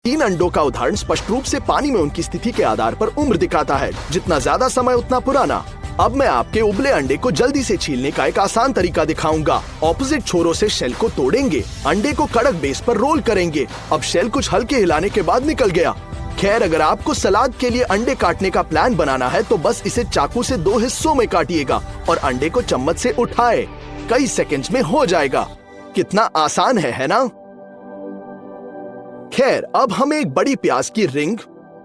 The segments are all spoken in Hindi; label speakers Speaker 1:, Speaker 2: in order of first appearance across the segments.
Speaker 1: 3 अंडों का उदाहरण स्पष्ट रूप से पानी में उनकी स्थिति के आधार पर उम्र दिखाता है, जितना ज्यादा समय उतना पुराना। अब मैं आपके उबले अंडे को जल्दी से छीलने का एक आसान तरीका दिखाऊंगा। ऑपोजिट छोरों से शेल को तोड़ेंगे, अंडे को कड़क बेस पर रोल करेंगे। अब शेल कुछ हल्के हिलाने के बाद निकल गया। खैर, अगर आपको सलाद के लिए अंडे काटने का प्लान बनाना है तो बस इसे चाकू से 2 हिस्सों में काटिएगा और अंडे को चम्मच से उठाए। कई सेकंड्स में हो जाएगा। कितना आसान है ना? खैर, अब हमें एक बड़ी प्याज की रिंग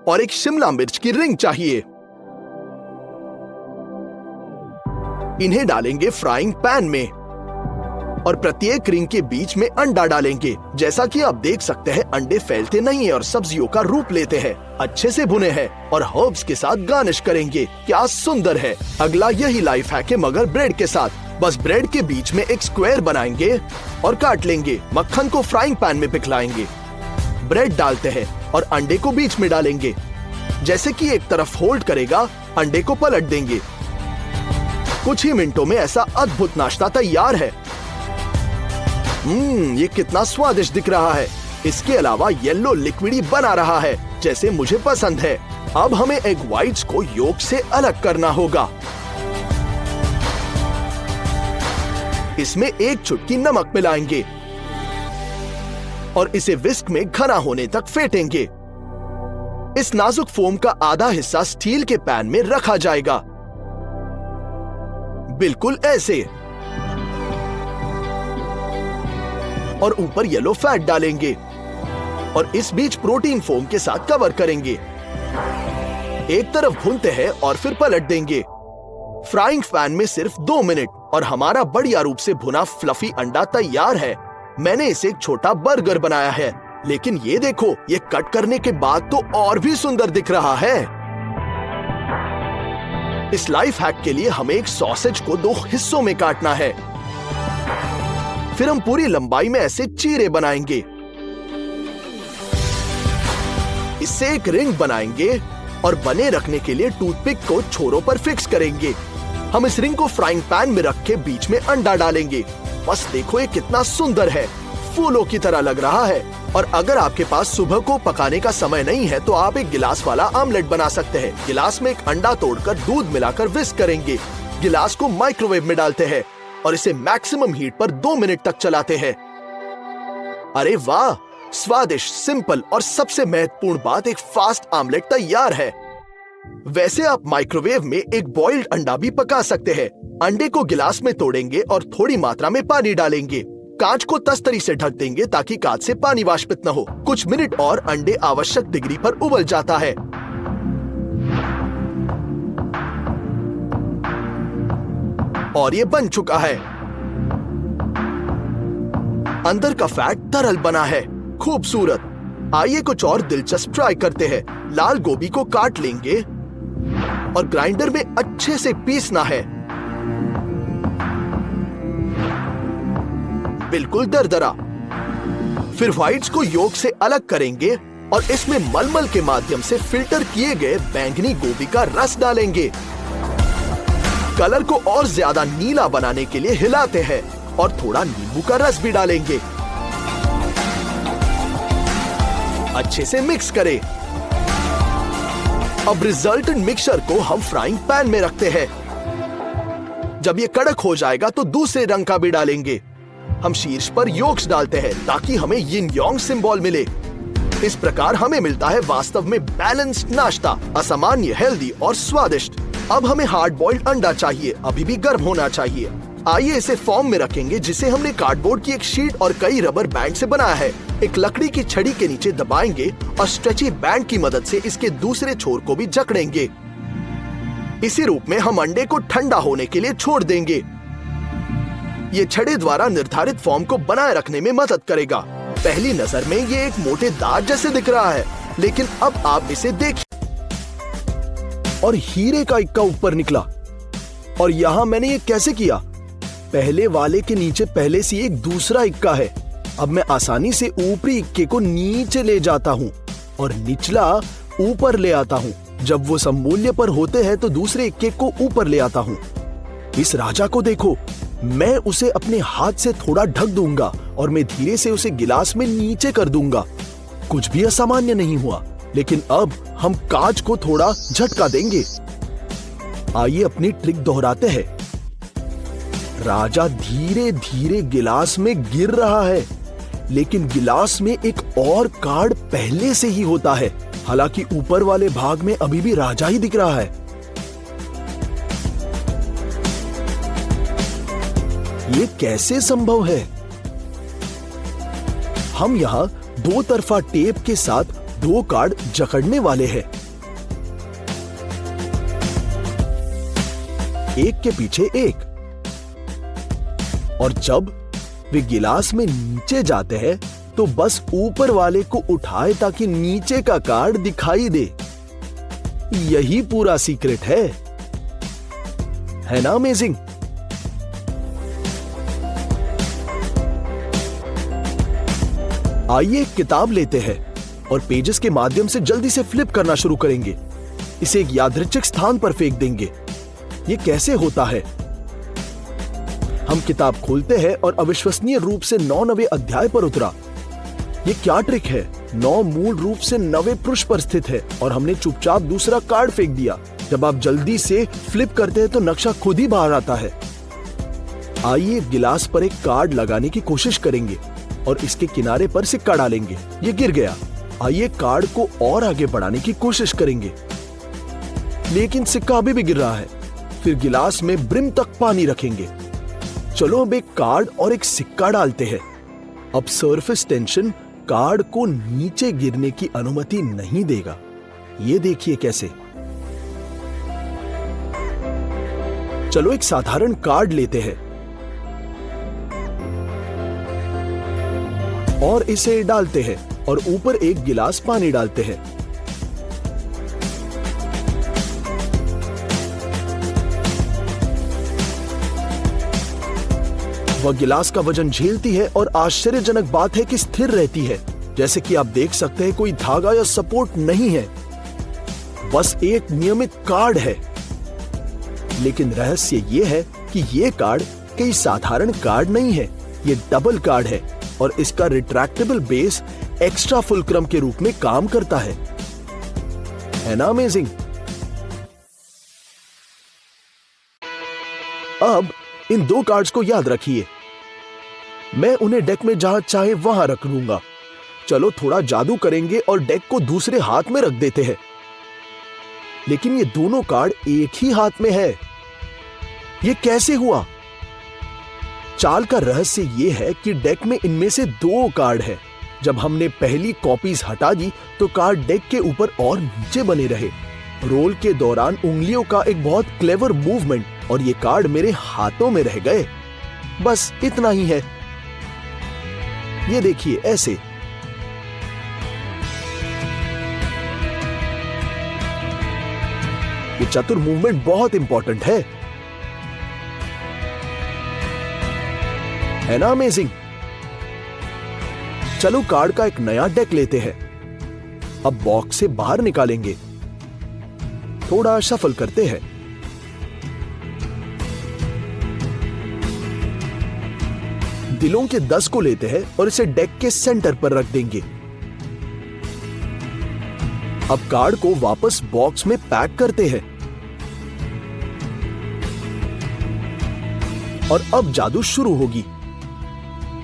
Speaker 1: और एक शिमला मिर्च की रिंग चाहिए। इन्हें डालेंगे फ्राइंग पैन में और प्रत्येक रिंग के बीच में अंडा डालेंगे। जैसा कि आप देख सकते हैं, अंडे फैलते नहीं है और सब्जियों का रूप लेते हैं। अच्छे से भुने हैं और हर्ब्स के साथ गार्निश करेंगे। क्या सुंदर है। अगला यही लाइफ हैक है, मगर ब्रेड के साथ। बस ब्रेड के बीच में एक स्क्वायर बनाएंगे और काट लेंगे। मक्खन को फ्राइंग पैन में पिघलाएंगे। ब्रेड डालते हैं और अंडे को बीच में डालेंगे। जैसे कि एक तरफ होल्ड करेगा, अंडे को पलट देंगे। कुछ ही मिनटों में ऐसा अद्भुत नाश्ता तैयार है। ये कितना स्वादिष्ट दिख रहा है। इसके अलावा येलो लिक्विडी बना रहा है, जैसे मुझे पसंद है। अब हमें एग व्हाइट्स को योक से अलग करना होगा। इसमें एक चुटकी नमक मिलाएंगे और इसे विस्क में घना होने तक फेंटेंगे। इस नाजुक फोम का आधा हिस्सा स्टील के पैन में रखा जाएगा, बिल्कुल ऐसे, और ऊपर येलो फैट डालेंगे और इस बीच प्रोटीन फोम के साथ कवर करेंगे। एक तरफ भूनते हैं और फिर पलट देंगे। फ्राइंग पैन में सिर्फ 2 मिनट और हमारा बढ़िया रूप से भुना फ्लफी अंडा तैयार है। मैंने इसे एक छोटा बर्गर बनाया है, लेकिन ये देखो, ये कट करने के बाद तो और भी सुंदर दिख रहा है। इस लाइफ हैक के लिए हमें एक सॉसेज को 2 हिस्सों में काटना है। फिर हम पूरी लंबाई में ऐसे चीरे बनाएंगे। इससे एक रिंग बनाएंगे और बने रखने के लिए टूथपिक को छोरों पर फिक्स करेंगे। हम इस रिंग को फ्राइंग पैन में रख के बीच में अंडा डालेंगे। बस देखो, ये कितना सुंदर है, फूलों की तरह लग रहा है। और अगर आपके पास सुबह को पकाने का समय नहीं है तो आप एक गिलास वाला आमलेट बना सकते हैं। गिलास में एक अंडा तोड़कर दूध मिलाकर विस्क करेंगे। गिलास को माइक्रोवेव में डालते हैं और इसे मैक्सिमम हीट पर 2 मिनट तक चलाते हैं। अरे वाह, स्वादिष्ट, सिंपल और सबसे महत्वपूर्ण बात, एक फास्ट आमलेट तैयार है। वैसे आप माइक्रोवेव में एक बॉइल्ड अंडा भी पका सकते हैं। अंडे को गिलास में तोड़ेंगे और थोड़ी मात्रा में पानी डालेंगे। कांच को तस्तरी से ढक देंगे ताकि कांच से पानी वाष्पित न हो। कुछ मिनट और अंडे आवश्यक डिग्री पर उबल जाता है। और ये बन चुका है। अंदर का फैट तरल बना है, खूबसूरत। आइए कुछ और दिलचस्प ट्राई करते हैं। लाल गोभी को काट लेंगे और ग्राइंडर में अच्छे से पीसना है, बिल्कुल दरदरा। फिर व्हाइट्स को योक से अलग करेंगे और इसमें मलमल के माध्यम से फिल्टर किए गए बैंगनी गोभी का रस डालेंगे। कलर को और ज्यादा नीला बनाने के लिए हिलाते हैं और थोड़ा नींबू का रस भी डालेंगे। अच्छे से मिक्स करें। अब रिजल्टेंट मिक्सचर को हम फ्राइंग पैन में रखते हैं। जब ये कड़क हो जाएगा तो दूसरे रंग का भी डालेंगे। हम शीर्ष पर योक्स डालते हैं ताकि हमें यिन यांग सिंबल मिले। इस प्रकार हमें मिलता है वास्तव में बैलेंस्ड नाश्ता, असामान्य, हेल्दी और स्वादिष्ट। अब हमें हार्ड बॉइल्ड अंडा चाहिए, अभी भी गर्म होना चाहिए। आइए इसे फॉर्म में रखेंगे जिसे हमने कार्डबोर्ड की एक शीट और कई रबर बैंड से बनाया है। एक लकड़ी की छड़ी के नीचे दबाएंगे और स्ट्रेची बैंड की मदद से इसके दूसरे छोर को भी जकड़ेंगे। इसी रूप में हम अंडे को ठंडा होने के लिए छोड़ देंगे। ये छड़ी द्वारा निर्धारित फॉर्म को बनाए रखने में मदद करेगा। पहली नजर में ये एक मोटे दांत जैसे दिख रहा है, लेकिन अब आप इसे देखिए और हीरे का इक्का ऊपर निकला। और यहाँ मैंने ये कैसे किया? पहले वाले के नीचे पहले से एक दूसरा इक्का है। अब मैं आसानी से ऊपरी इक्के को नीचे ले जाता हूँ और निचला ऊपर ले आता हूँ। जब वो सममूल्य पर होते हैं तो दूसरे इक्के को ऊपर ले आता हूँ। इस राजा को देखो, मैं उसे अपने हाथ से थोड़ा ढक दूंगा और मैं धीरे से उसे गिलास में नीचे कर दूंगा। कुछ भी असामान्य नहीं हुआ, लेकिन अब हम कांच को थोड़ा झटका देंगे। आइए अपनी ट्रिक दोहराते हैं। राजा धीरे धीरे गिलास में गिर रहा है, लेकिन गिलास में एक और कार्ड पहले से ही होता है। हालांकि ऊपर वाले भाग में अभी भी राजा ही दिख रहा है। ये कैसे संभव है? हम यहां दो तरफा टेप के साथ दो कार्ड जकड़ने वाले हैं, एक के पीछे एक, और जब वे गिलास में नीचे जाते हैं तो बस ऊपर वाले को उठाए ताकि नीचे का कार्ड दिखाई दे। यही पूरा सीक्रेट है ना अमेजिंग? आइए एक किताब लेते हैं और पेजेस के माध्यम से जल्दी से फ्लिप करना शुरू करेंगे। इसे एक यादृच्छिक स्थान पर फेंक देंगे। ये कैसे होता है? हम किताब खोलते हैं और अविश्वसनीय रूप से 9 नवे अध्याय पर उतरा। ये क्या ट्रिक है? 9 मूल रूप से 9वें पृष्ठ पर स्थित है और हमने चुपचाप दूसरा कार्ड फेंक दिया। जब आप जल्दी से फ्लिप करते हैं तो नक्शा खुद ही बाहर आता है। आइए गिलास पर एक कार्ड लगाने की कोशिश करेंगे और इसके किनारे पर सिक्का डालेंगे। ये गिर गया। आइए कार्ड को और आगे बढ़ाने की कोशिश करेंगे, लेकिन सिक्का अभी भी गिर रहा है। फिर गिलास में ब्रिम तक पानी रखेंगे। चलो अब एक कार्ड और एक सिक्का डालते हैं। अब सरफेस टेंशन कार्ड को नीचे गिरने की अनुमति नहीं देगा। ये देखिए कैसे। चलो एक साधारण कार्ड लेते हैं और इसे डालते हैं और ऊपर एक गिलास पानी डालते हैं। वह गिलास का वजन झेलती है और आश्चर्यजनक बात है कि स्थिर रहती है। जैसे कि आप देख सकते हैं कोई धागा या सपोर्ट नहीं है, बस एक नियमित कार्ड है। लेकिन रहस्य यह है कि यह कार्ड कोई साधारण कार्ड नहीं है, यह डबल कार्ड है और इसका रिट्रैक्टेबल बेस एक्स्ट्रा फुलक्रम के रूप में काम करता है ना अमेजिंग? अब इन दो कार्ड्स को याद रखिए। मैं उन्हें डेक में जहां चाहे वहां रख लूंगा। चलो थोड़ा जादू करेंगे और डेक को दूसरे हाथ में रख देते हैं। लेकिन ये दोनों कार्ड एक ही हाथ में है। ये कैसे हुआ? चाल का रहस्य यह है कि डेक में इनमें से 2 कार्ड है। जब हमने पहली कॉपीज हटा दी तो कार्ड डेक के ऊपर और नीचे बने रहे। रोल के दौरान उंगलियों का एक बहुत क्लेवर मूवमेंट और ये कार्ड मेरे हाथों में रह गए। बस इतना ही है। ये देखिए ऐसे। ये चतुर मूवमेंट बहुत इंपॉर्टेंट है ना अमेजिंग? चलो कार्ड का एक नया डेक लेते हैं। अब बॉक्स से बाहर निकालेंगे। थोड़ा शफल करते हैं। दिलों के 10 को लेते हैं और इसे डेक के सेंटर पर रख देंगे। अब कार्ड को वापस बॉक्स में पैक करते हैं और अब जादू शुरू होगी।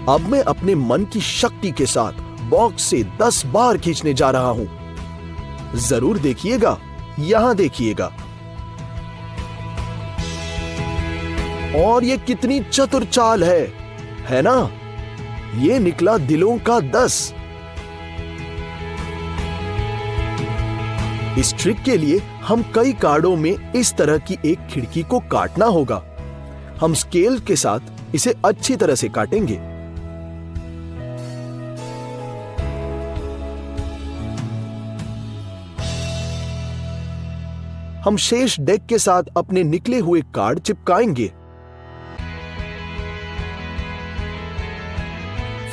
Speaker 1: अब मैं अपने मन की शक्ति के साथ बॉक्स से 10 बार खींचने जा रहा हूं। जरूर देखिएगा, यहां देखिएगा। और ये कितनी चतुर चाल है ना? ये निकला दिलों का 10। इस ट्रिक के लिए हम कई कार्डों में इस तरह की एक खिड़की को काटना होगा। हम स्केल के साथ इसे अच्छी तरह से काटेंगे। हम शेष डेक के साथ अपने निकले हुए कार्ड चिपकाएंगे।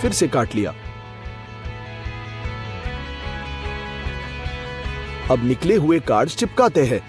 Speaker 1: फिर से काट लिया। अब निकले हुए कार्ड चिपकाते हैं।